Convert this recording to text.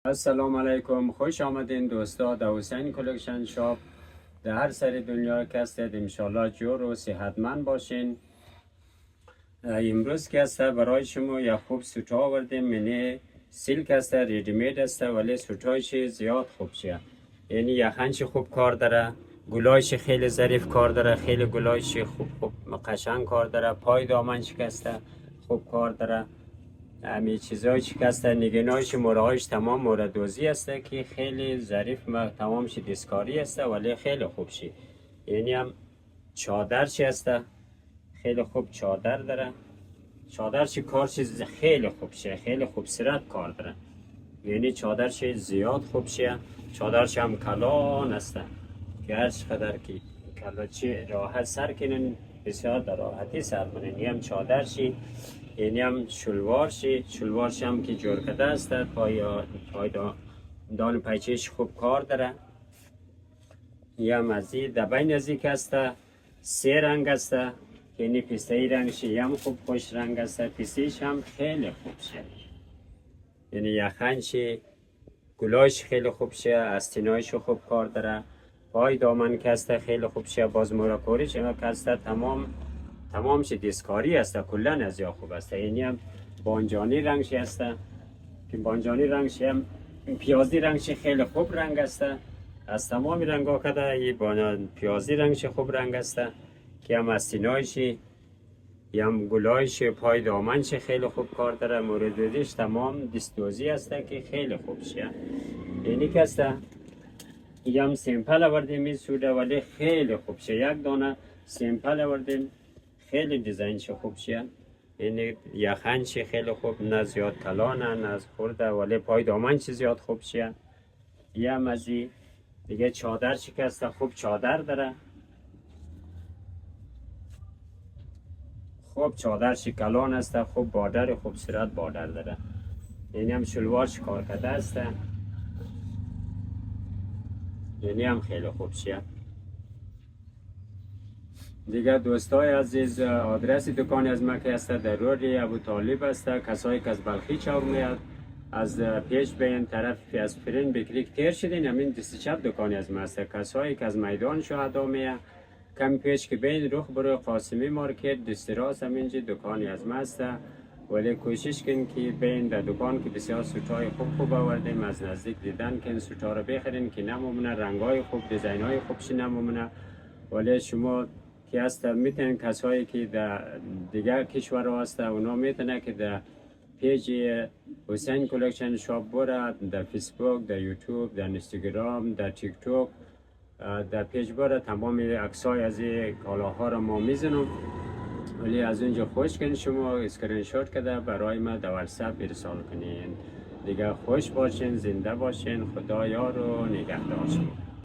السلام علیکم، خوش آمدین دوستا در حسین کلکشن شاپ در هر سر دنیا که هستید. انشالله جور و صحتمند باشین. امروز که هسته برای شما یک خوب سوت آوردیم. منی سیلک هسته، ریدیمید هسته، ولی سوتایش زیاد خوب شه. یعنی یخنش خوب کار داره، گلایش خیلی ظریف کار داره، خیلی گلایش خوب قشنگ کار داره، پای دامن شکسته خوب کار داره. همین چیزای شکسته، نگینایش مورهایش تمام موردوزی هسته که خیلی ظریف تمامش دیسکاری هسته ولی خیلی خوب شی. یعنی هم چادرش هسته، خیلی خوب چادر داره. چادرش کارش خیلی خوب شه، خیلی خوبصورت کار داره. یعنی چادرش زیاد خوب شه. چادرش هم کلان هسته که هر چقدر که کلاچی راحت سر کنن بسیار در راحتی سر کنن. هم چادرشی، یعنی هم شلوارش هم که جور کرده است. پای دان پیچش خوب کار داره. هم از این دبای نزدیک است، سه رنگ است. یعنی پیسته‌ای رنگش هم خوب خوش رنگ است، پیسته‌ایش هم خیلی خوب شه. یعنی یخنش گلایش خیلی خوب شه، استینایش خوب کار داره. پای دامن که است خیلی خوب شه. باز موراکوریش هم که است تمامش دیسکاری است، کلن از یا خوب است. یعنی هم بانجانی رنگش است که بانجانی رنگش هم پیازی رنگش خیلی خوب رنگ است. از تمام رنگ ها کده این پیازی رنگش خوب رنگ است که هم استینایش هم گلایش پای دامنش خیلی خوب کار داره. موردش تمام دیستوزی است که خیلی خوب شه. یعنی که است هم سیمپل آوردیم این سوده ولی خیلی خوب شه. یک دانه سیمپل آوردیم خیلی دیزاینش خوب شه. یعنی یخنش خیلی خوب، نه زیاد کلانه نه از خورده ولی پای دامنش زیاد خوب شه. یه هم از دیگه چادر شکسته خوب چادر داره. خوب چادرش کلان است، خوب بادر خوبصورت بادر داره. یعنی هم شلوارش کار کرده است. یعنی هم خیلی خوب شه. دیگه دوستای عزیز، آدرس دکان از مکه است در رود ابوطالب است. کسایی که از بلخی چاور میاد از پیش به این طرف اسپرین بکریک تیر شدین، همین دست چپ دکانی از ما است. کسایی که از میدان شهدا میاد کم پیش که بین رخ برو قاسمی مارکت دست راست همینجا دکانی از ما است. ولی کوشش کن که بین در دکان که بسیار سوتای خوب آوردیم، از نزدیک دیدن کن سوتا رو بخرین که نمومونه رنگای خوب دیزاینای خوبش نمومونه. ولی شما که هست میتونن کسایی که در دیگر کشور هست اونا میتونه که در پیج حسین کلکشن شاپ بره، در فیسبوک، در یوتیوب، در اینستاگرام، در تیک توک، در پیج بره تمام عکسای از این کالاها رو ما میزنم. ولی از اونجا خوش کن شما اسکرین شات کرده برای ما در واتساپ ارسال کنین. دیگه خوش باشین، زنده باشین، خدا یار و نگهدار شما.